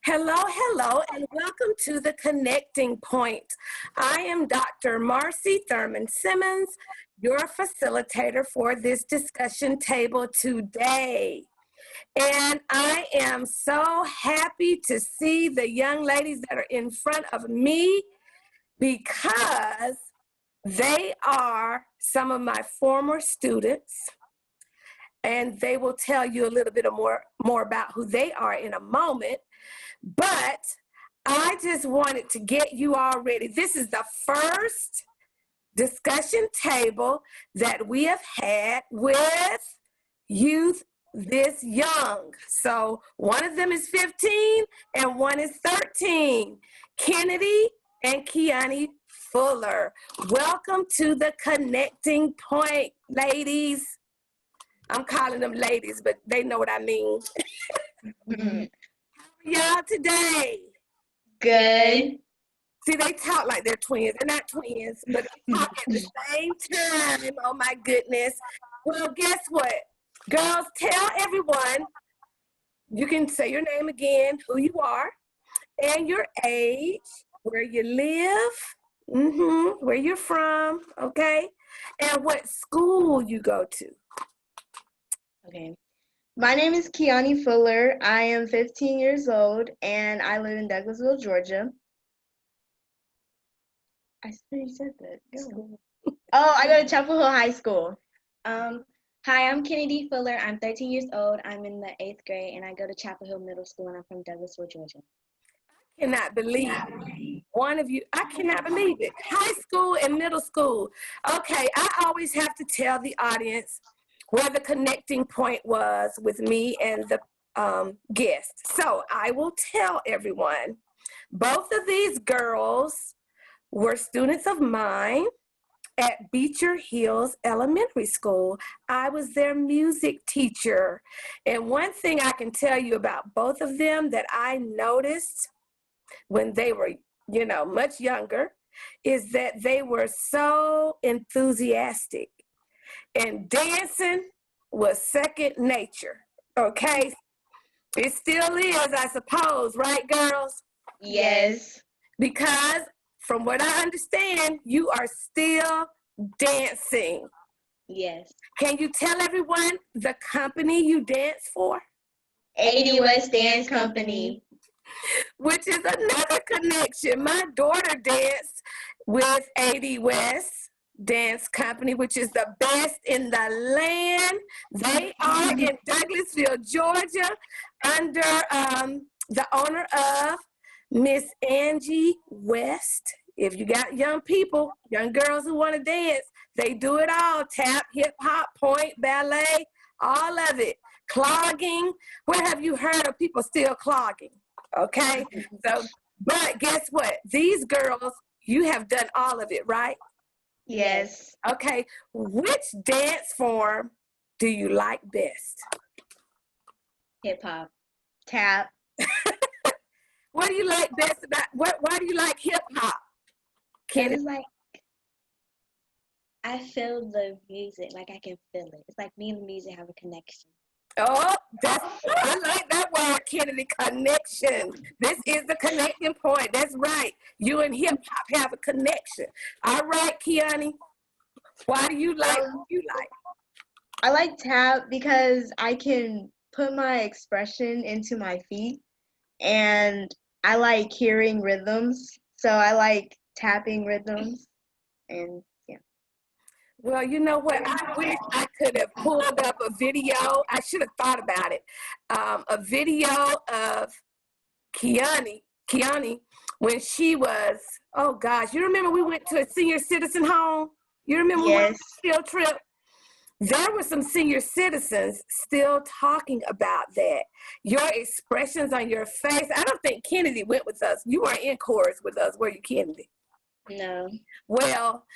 Hello, hello, and welcome to the Connecting Point. I am Dr. Marcy Thurman Simmons, your facilitator for this discussion table today. And I am so happy to see the young ladies that are in front of me because they are some of my former students, and they will tell you a little bit more about who they are in a moment. But I just wanted to get you all ready. This is the first discussion table that we have had with youth this young. So one of them is 15 and one is 13. Kennedy and Kiani Fuller. Welcome to the Connecting Point, ladies. I'm calling them ladies, but they know what I mean. Y'all today? Good. See, they talk like they're twins. They're not twins, but they talk at the same time. Oh my goodness. Well, guess what? Girls, tell everyone, you can say your name again, who you are, and your age, where you live, where you're from, okay? And what school you go to. Okay. My name is Kiani Fuller. I am 15 years old, and I live in Douglasville, Georgia. I already said that. Go. Oh, I go to Chapel Hill High School. Hi, I'm Kennedy Fuller. I'm 13 years old. I'm in the 8th grade, and I go to Chapel Hill Middle School, and I'm from Douglasville, Georgia. I cannot believe one of you. I cannot believe it. High school and middle school. Okay, I always have to tell the audience where the connecting point was with me and the guest. So I will tell everyone, both of these girls were students of mine at Beecher Hills Elementary School. I was their music teacher. And one thing I can tell you about both of them that I noticed when they were, much younger, is that they were so enthusiastic. And dancing was second nature, okay? It still is, I suppose, right, girls? Yes. Because from what I understand, you are still dancing. Yes. Can you tell everyone the company you dance for? 80 West Dance Company. Which is another connection. My daughter danced with 80 West Dance Company, which is the best in the land. They are in Douglasville, Georgia, under the owner of Miss Angie West. If you got young people, young girls who want to dance, they do it all. Tap, hip hop, point, ballet, all of it. Clogging. Where have you heard of people still clogging? Okay, so, but guess what? These girls, you have done all of it, right? Yes. Okay, which dance form do you like best? Hip hop. Tap. What do you like best about, why do you like hip hop? It's like, I feel the music, like I can feel it. It's like me and the music have a connection. Oh, I like that word, Kennedy, connection. This is the connecting point. That's right. You and hip hop have a connection. All right, Kiani, why do you like what you like? I like tap because I can put my expression into my feet, and I like hearing rhythms. So I like tapping rhythms, and yeah. Well, you know what? I wish I could have pulled up a video. I should have thought about it. A video of Kiani, when she was, oh gosh, you remember we went to a senior citizen home? You remember we went on a field trip? There were some senior citizens still talking about that. Your expressions on your face. I don't think Kennedy went with us. You weren't in chorus with us, were you, Kennedy? No. Well,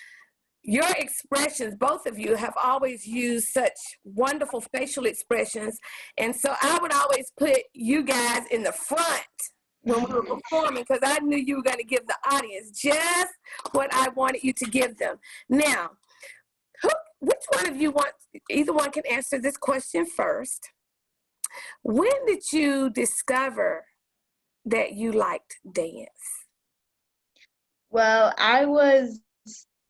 your expressions, both of you, have always used such wonderful facial expressions. And so I would always put you guys in the front when we were performing because I knew you were going to give the audience just what I wanted you to give them. Now, which one of you wants, either one can answer this question first. When did you discover that you liked dance? Well, I was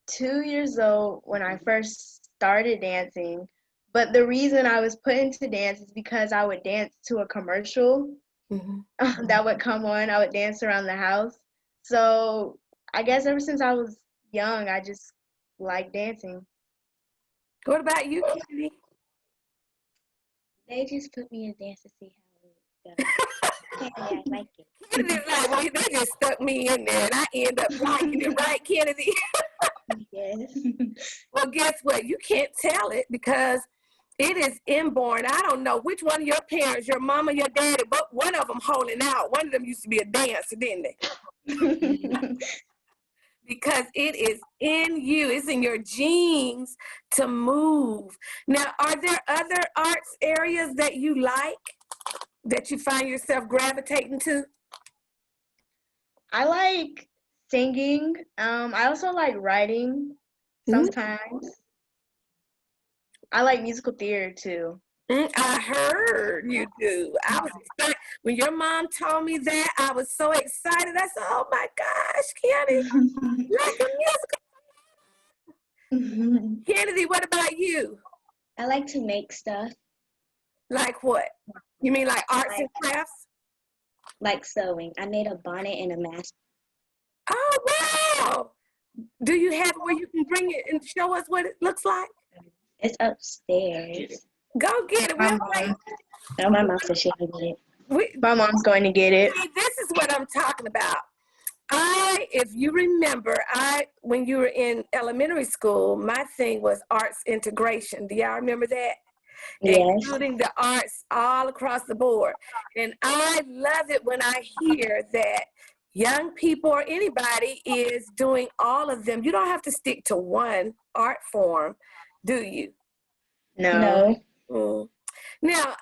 2 years old when I first started dancing, but the reason I was put into dance is because I would dance to a commercial Mhm. that would come on. I would dance around the house. So I guess ever since I was young, I just like dancing. What about you, Kennedy? They just put me in dance to see how it goes. Yeah, I like it. Kennedy's like, well, they just stuck me in there and I end up liking it, right, Kennedy? Yes. Well, guess what? You can't tell it because it is inborn. I don't know which one of your parents, your mama, your daddy, but one of them holding out. One of them used to be a dancer, didn't they? Because it is in you. It's in your genes to move. Now, are there other arts areas that you like, that you find yourself gravitating to? I like singing. I also like writing sometimes. I like musical theater too. I heard you do. I was excited. When your mom told me that, I was so excited. I said, oh my gosh, Kennedy, like a musical. Kennedy, what about you? I like to make stuff, Like what? You mean like arts and crafts? like sewing. I made a bonnet and a mask. Oh, wow. Do you have it where you can bring it and show us what it looks like? It's upstairs. Go get it. My We'll mom, Oh, my mom said she can get it. my mom's going to get it. See, this is what I'm talking about. If you remember, when you were in elementary school, my thing was arts integration. Do y'all remember that? Yes. Including the arts all across the board. And I love it when I hear that young people or anybody is doing all of them. You don't have to stick to one art form, do you? No. Mm. Now,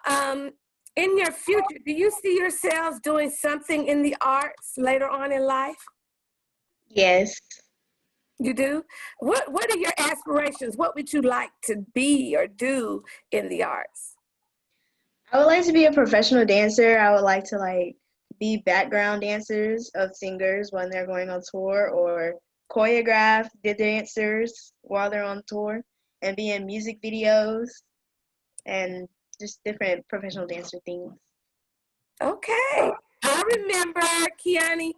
in your future, do you see yourselves doing something in the arts later on in life? Yes. You do? What are your aspirations? What would you like to be or do in the arts? I would like to be a professional dancer. I would like to be background dancers of singers when they're going on tour, or choreograph the dancers while they're on tour, and be in music videos and just different professional dancer things. Okay. I remember, Kiani,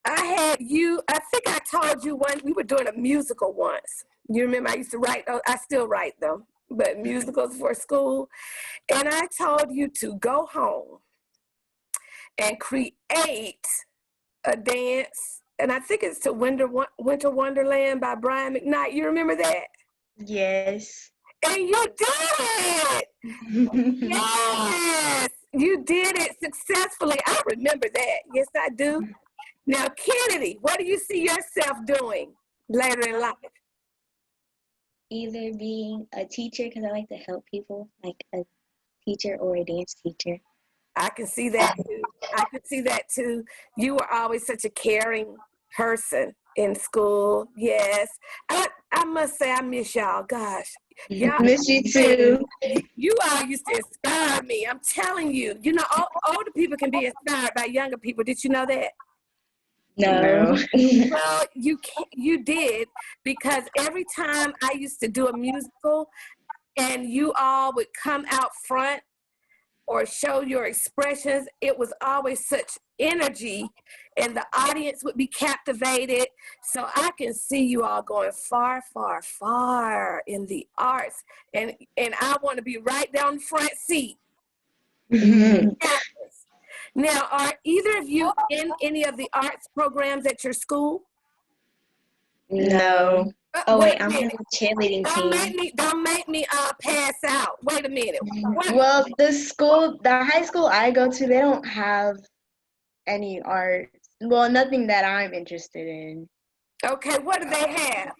I think I told you we were doing a musical once. You remember I used to write, I still write them, but musicals for school. And I told you to go home and create a dance. And I think it's to Winter Wonderland by Brian McKnight. You remember that? Yes. And you did it! Yes! You did it successfully. I remember that. Yes, I do. Now, Kennedy, what do you see yourself doing later in life? Either being a teacher, because I like to help people, like a teacher or a dance teacher. I can see that too. I can see that too. You were always such a caring person in school. Yes. I must say I miss y'all. Gosh. Y'all, Miss you too. you all used to inspire me. I'm telling you. You know, older people can be inspired by younger people. Did you know that? No. Well, you did, because every time I used to do a musical and you all would come out front or show your expressions, it was always such energy and the audience would be captivated. So I can see you all going far, far, far in the arts. And I want to be right down the front seat. Now, are either of you in any of the arts programs at your school? No. Oh, wait, Wait a I'm in minute. the cheerleading team. Don't make me pass out. Wait a minute. Well, the high school I go to, they don't have any art. Well, nothing that I'm interested in. Okay, what do they have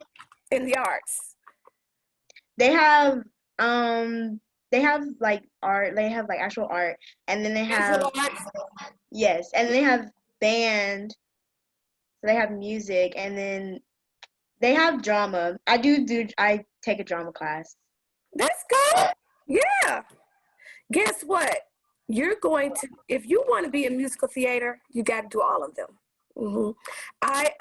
in the arts? They have art. They have actual art, and then they have Visual arts? yes, and they have band. So they have music, and then they have drama. I take a drama class. That's good. Yeah. Guess what? you're going to, if you want to be in musical theater, you got to do all of them. I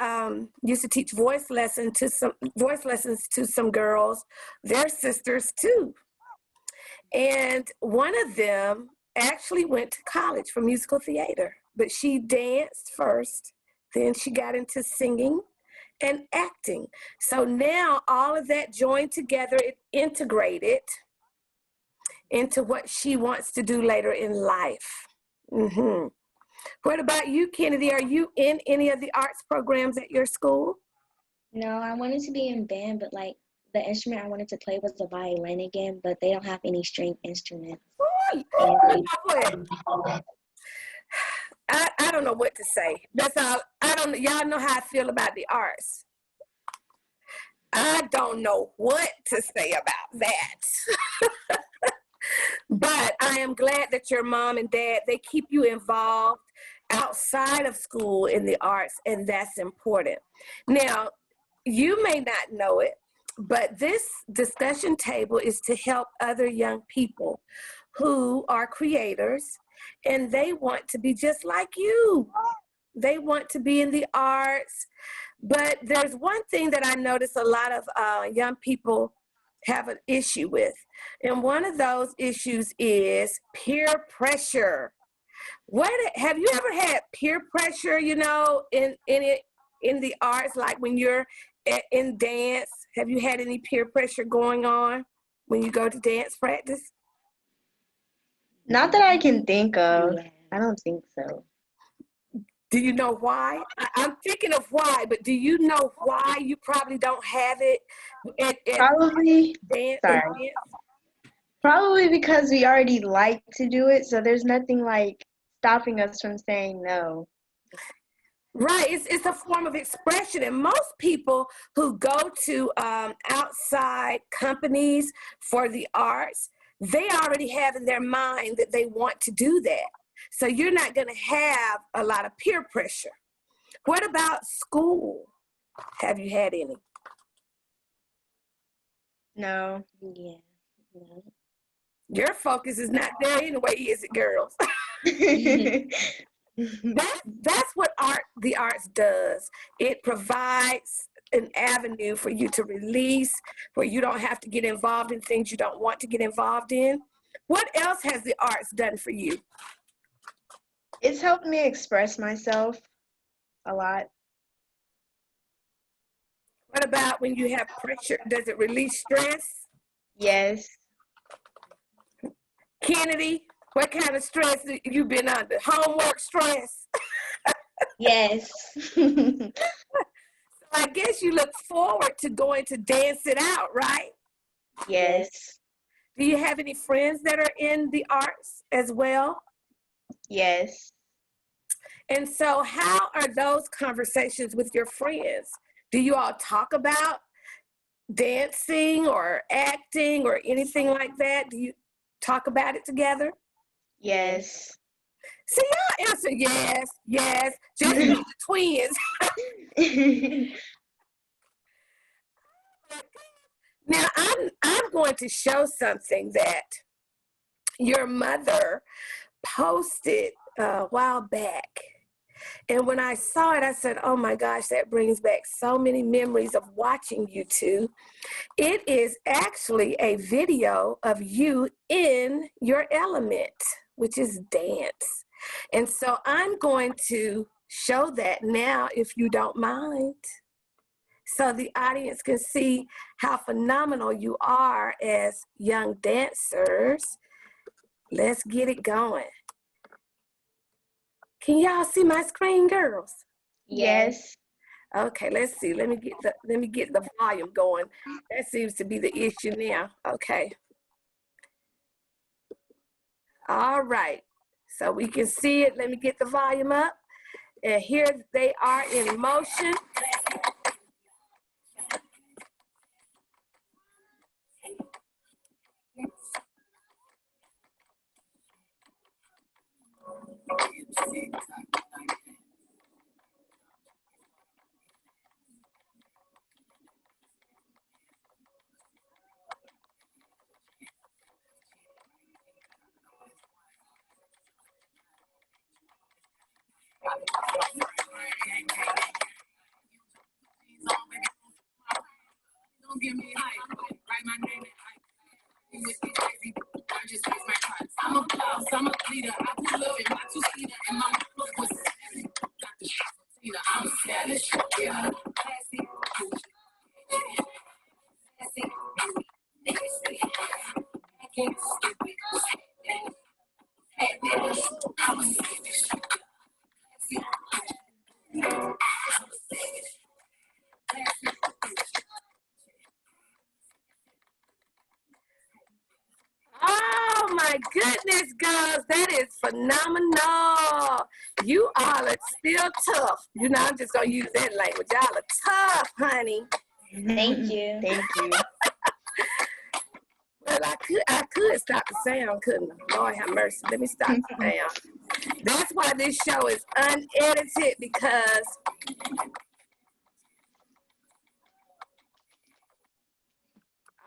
used to teach voice lessons to some girls, their sisters too. And one of them actually went to college for musical theater, but she danced first, then she got into singing and acting. So now all of that joined together, it integrated into what she wants to do later in life. What about you, Kennedy? Are you in any of the arts programs at your school? No, I wanted to be in band, but like the instrument I wanted to play was the violin again, but they don't have any string instruments. You know what? I don't know what to say. That's all. Y'all know how I feel about the arts. I don't know what to say about that. But I am glad that your mom and dad, they keep you involved outside of school in the arts, and that's important. Now, you may not know it, but this discussion table is to help other young people who are creators and they want to be just like you. They want to be in the arts. But there's one thing that I notice a lot of young people have an issue with. And one of those issues is peer pressure. Have you ever had peer pressure, in the arts, like when you're in dance? Have you had any peer pressure going on when you go to dance practice? Not that I can think of. I don't think so. Do you know why? I'm thinking of why, but do you know why you probably don't have it at Probably, dance? probably because we already like to do it, so there's nothing like stopping us from saying no. Right, it's a form of expression, and most people who go to outside companies for the arts, they already have in their mind that they want to do that. So you're not going to have a lot of peer pressure. What about school? Have you had any? No. Yeah. No. Your focus is not there anyway, is it, girls? That's what the arts does. It provides an avenue for you to release, where you don't have to get involved in things you don't want to get involved in. What else has the arts done for you? It's helped me express myself a lot. What about when you have pressure? Does it release stress? Yes. Kennedy, what kind of stress have you been under? Homework stress? Yes. I guess you look forward to going to dance it out, right? Yes. Do you have any friends that are in the arts as well? Yes. And so how are those conversations with your friends? Do you all talk about dancing or acting or anything like that? Do you talk about it together? Yes. See, y'all answer yes, yes, just like the twins. Now, I'm going to show something that your mother posted a while back. And when I saw it, I said, oh my gosh, that brings back so many memories of watching you two. It is actually a video of you in your element, which is dance. And so I'm going to show that now, if you don't mind, so the audience can see how phenomenal you are as young dancers. Let's get it going. Can y'all see my screen, girls? Yes. Okay, let's see. Let me get the volume going. That seems to be the issue now. Okay. All right. So we can see it. Let me get the volume up. And here they are in motion. give me hype. Write my name in hype. You with me crazy, I just face my tracks. I'm a boss, I'm a leader. I pull up in my two-seater, and my mama was savage. Got the shot from Tina, I'm savage. Yeah, classy, sassy, nasty, acting stupid. I'm a savage. Oh my goodness, girls, that is phenomenal. You all are still tough. You know, I'm just gonna use that language. Y'all are tough, honey. Thank you. Thank you. Well, I could stop the sound, couldn't I? Lord have mercy. Let me stop the sound. That's why this show is unedited, because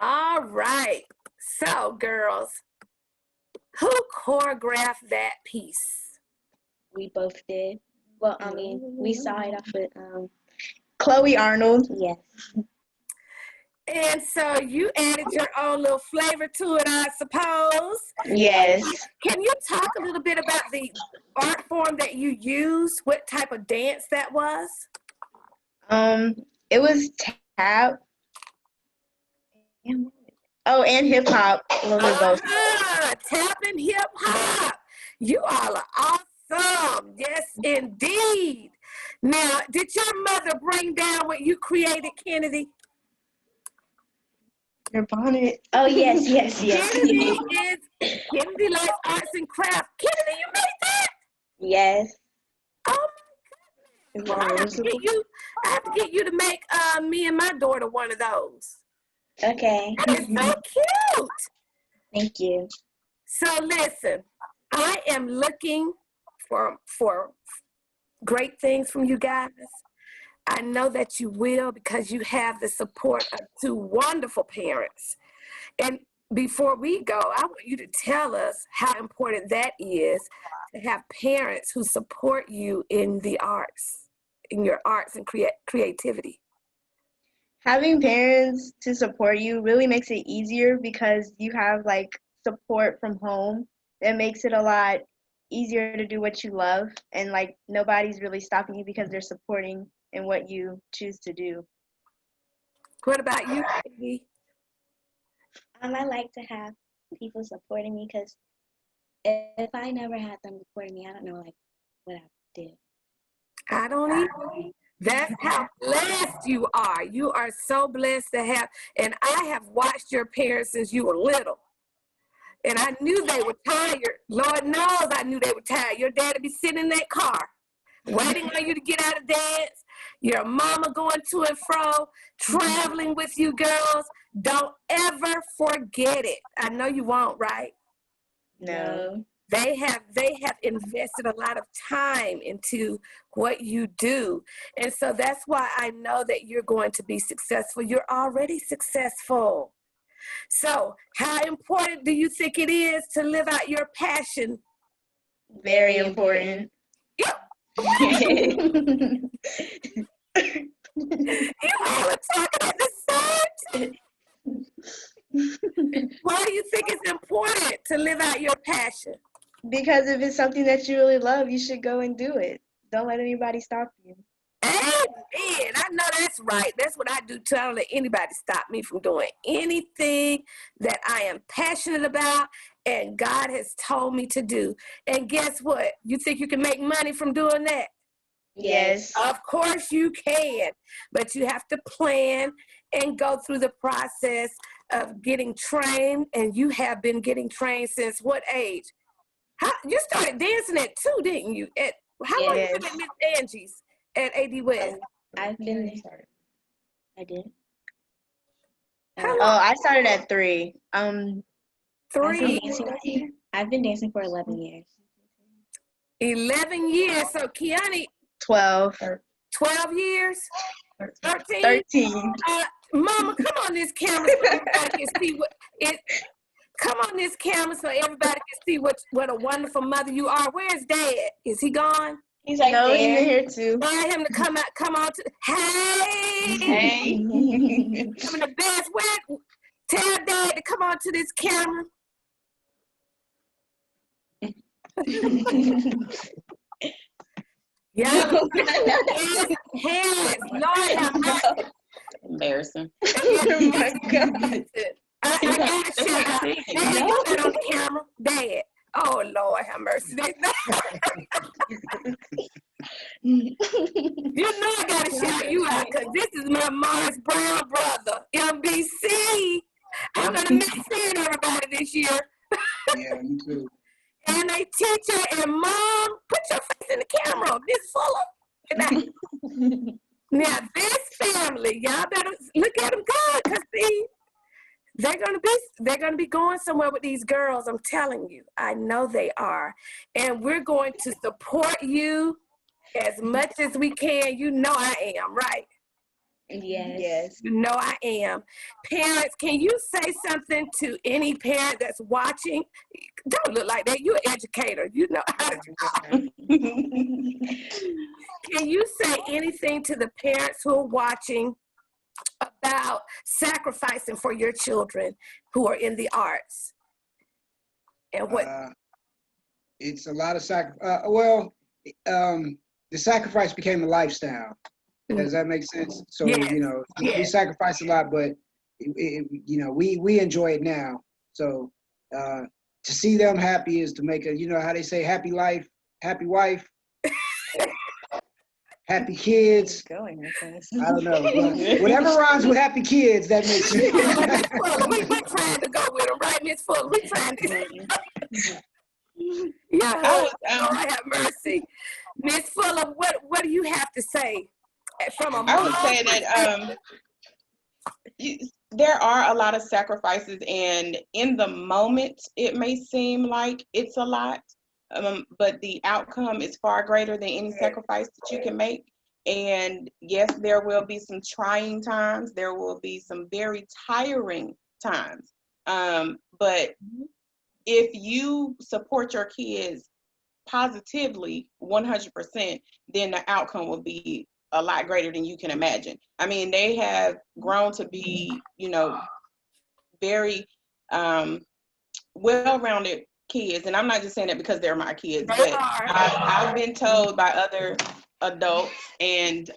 all right. So, girls, who choreographed that piece? We both did. Well, I mean, we saw it off with, Chloe Arnold. yes. And so you added your own little flavor to it, I suppose. Yes. Can you talk a little bit about the art form that you used? What type of dance that was? It was tap. Oh, and hip hop. A little bit both. Tap and hip hop. You all are awesome. Yes, indeed. Now, did your mother bring down what you created, Kennedy? Your bonnet. Oh, yes, yes, yes. Kennedy likes arts and crafts. Kennedy, you made that? Yes. Oh Is my God. I have to get you to make me and my daughter one of those. Okay. That is so cute. Thank you. So listen, I am looking for great things from you guys. I know that you will, because you have the support of two wonderful parents. And before we go, I want you to tell us how important that is, to have parents who support you in the arts, in your arts and creativity. Having parents to support you really makes it easier, because you have like support from home. That makes it a lot easier to do what you love, and like nobody's really stopping you because they're supporting in what you choose to do. What about you, Katie? I like to have people supporting me, because if I never had them supporting me, I don't know like what I did. I don't either. That's how blessed you are. You are so blessed to have, and I have watched your parents since you were little. And I knew they were tired. Lord knows I knew they were tired. Your dad would be sitting in that car, waiting on you to get out of dance. Your mama going to and fro, traveling with you girls. Don't ever forget it. I know you won't, right? No. They have invested a lot of time into what you do. And so that's why I know that you're going to be successful. You're already successful. So how important do you think it is to live out your passion? Very important. You all are talking at the same time. Why do you think it's important to live out your passion? Because if it's something that you really love, you should go and do it. Don't let anybody stop you. Amen. I know that's right. That's what I do too. I don't let anybody stop me from doing anything that I am passionate about and God has told me to do. And guess what? You think you can make money from doing that? Yes. Of course you can, but you have to plan and go through the process of getting trained. And you have been getting trained since what age? You started dancing at 2, didn't you? How long have you been at Miss Angie's at AD West? I've been there. I did. I started at 3. 3. I've been dancing for 11 years. 11 years. So Kiani, 12. 12 years? 13? 13. Mama, come on this camera so everybody can see what it. Come on this camera so everybody can see what a wonderful mother you are. Where's Dad? Is he gone? He's right No, he's in there. here too. Want him to come on to, hey, Hey. coming the best way. Tell Dad to come on to this camera. Yeah, parents, Lord have mercy. Embarrassing. Oh my God. I got a shout out. Dad, you got on the camera. Dad. Oh, Lord have mercy. You know I got to shout you out because this is my Morris Brown brother, MBC. I'm going to miss seeing everybody this year. Yeah, me too. And a teacher and mom, put your face in the camera, Miss Fuller. Now this family, y'all better look at them go, cause see, they're gonna be going somewhere with these girls. I'm telling you, I know they are, and we're going to support you as much as we can. You know I am, right? Yes. You know I am. Parents, can you say something to any parent that's watching? Don't look like that. You're an educator. You know how to. Can you say anything to the parents who are watching about sacrificing for your children who are in the arts? And what? It's a lot of the sacrifice became a lifestyle. Does that make sense? So, Yes. you know, we Yes. sacrifice a lot, but, you know, we enjoy it now. So to see them happy is to make you know how they say, happy life, happy wife, happy kids. I don't know. But whatever rhymes with happy kids, that makes sense. Miss Fuller, we're trying to go with them, right, Miss Fuller? We're trying to. Yeah, Lord have mercy. Miss Fuller, what do you have to say? From a I would say that there are a lot of sacrifices, and in the moment, it may seem like it's a lot, but the outcome is far greater than any sacrifice that you can make. And yes, there will be some trying times. There will be some very tiring times. But if you support your kids positively 100%, then the outcome will be a lot greater than you can imagine. I mean, they have grown to be, you know, very well-rounded kids. And I'm not just saying that because they're my kids, but I've been told by other adults and,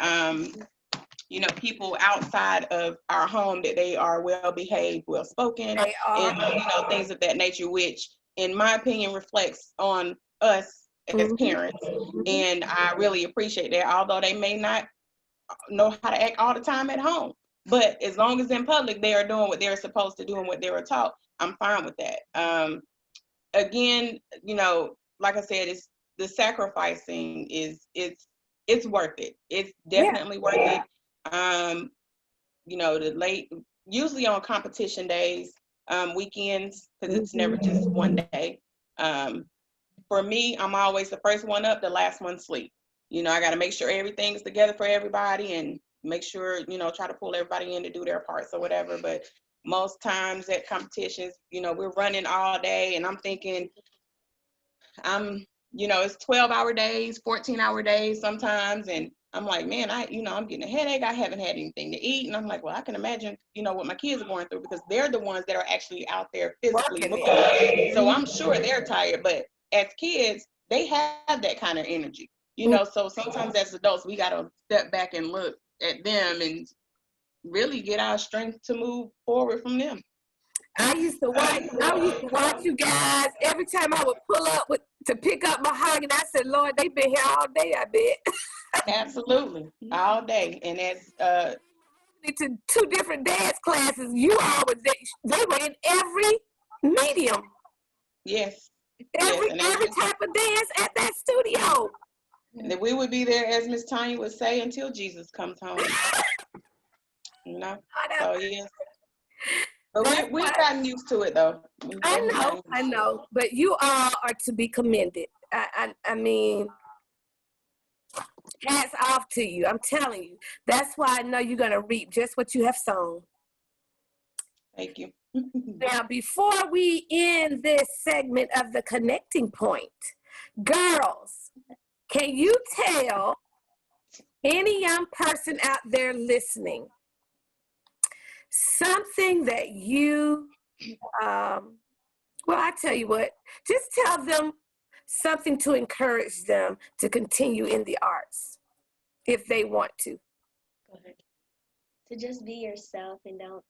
you know, people outside of our home that they are well-behaved, well-spoken, and, you know, things of that nature, which in my opinion reflects on us as parents. And I really appreciate that, although they may not know how to act all the time at home. But as long as in public they are doing what they're supposed to do and what they were taught, I'm fine with that. Again, you know, like I said, it's the sacrificing it's worth it. It's definitely worth it. You know, usually on competition days, weekends, because it's never just one day. For me, I'm always the first one up, the last one sleep. You know, I got to make sure everything's together for everybody and make sure, you know, try to pull everybody in to do their parts or whatever. But most times at competitions, you know, we're running all day and I'm thinking, you know, it's 12-hour days, 14-hour days sometimes. And I'm like, man, I'm getting a headache. I haven't had anything to eat. And I'm like, well, I can imagine, you know, what my kids are going through because they're the ones that are actually out there physically moving. So I'm sure they're tired. But as kids, they have that kind of energy, you know. So sometimes as adults, we got to step back and look at them and really get our strength to move forward from them. I used to watch you guys every time I would pull up to pick up my hog, and I said, Lord, they've been here all day, I bet. Absolutely, all day. And as to 2 different dance classes, you all were they were in every medium. Yes. Every type of dance at that studio. And that we would be there, as Miss Tanya would say, until Jesus comes home. You know? So yes. But we've gotten used to it though. I know. But you all are to be commended. I mean, hats off to you. I'm telling you. That's why I know you're gonna reap just what you have sown. Thank you. Now, before we end this segment of the connecting point, girls, Can you tell any young person out there listening something that you, well, I tell you what, just tell them something to encourage them to continue in the arts if they want to. Go ahead. To just be yourself and don't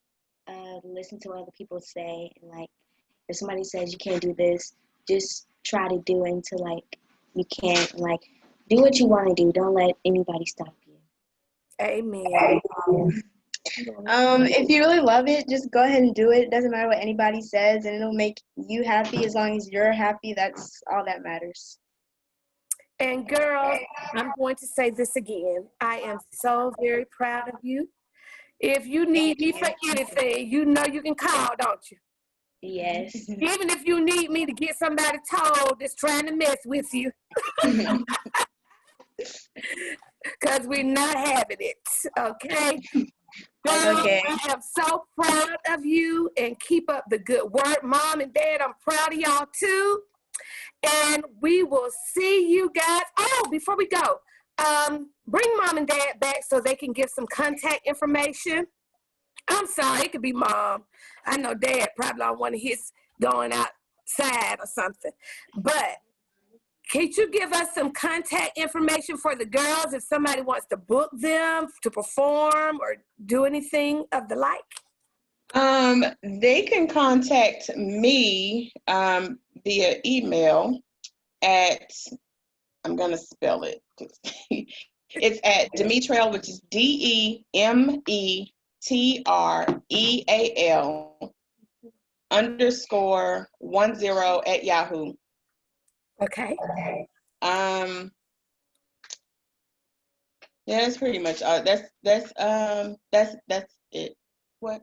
listen to what other people say. And like, if somebody says you can't do this, just try to do it until like you can't. Like, do what you want to do. Don't let anybody stop you. Amen. If you really love it, just go ahead and do it. It doesn't matter what anybody says, and it'll make you happy. As long as you're happy, that's all that matters. And girls, I'm going to say this again. I am so very proud of you. If you need me for anything, you know you can call, don't you? Yes. Even if you need me to get somebody told that's trying to mess with you. Because we're not having it, okay? Girls, Okay. I am so proud of you, and keep up the good work. Mom and Dad, I'm proud of y'all too. And we will see you guys. Oh, before we go, bring Mom and Dad back so they can give some contact information. I'm sorry, it could be Mom. I know Dad probably on one of his going outside or something. But can you give us some contact information for the girls if somebody wants to book them to perform or do anything of the like? They can contact me via email at, I'm going to spell it. It's at Demetreal, which is DEMETREAL _10 at Yahoo. Okay. Yeah, that's pretty much that's it. What?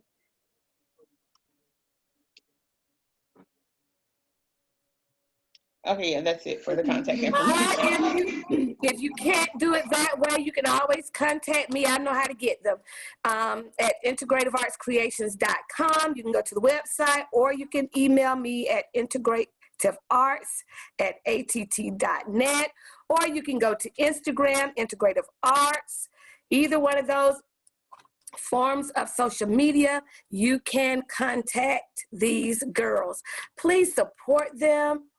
Okay, yeah, that's it for the contact information. If you can't do it that way, you can always contact me. I know how to get them. At integrativeartscreations.com. You can go to the website, or you can email me at integrativearts@att.net, or you can go to Instagram, Integrative Arts. Either one of those forms of social media, you can contact these girls. Please support them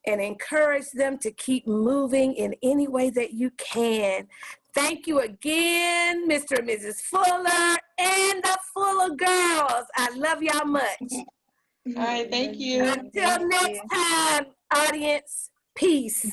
and encourage them to keep moving in any way that you can. Thank you again, Mr. and Mrs. Fuller and the Fuller girls. I love y'all much. All right, thank you. Until next time, audience, peace.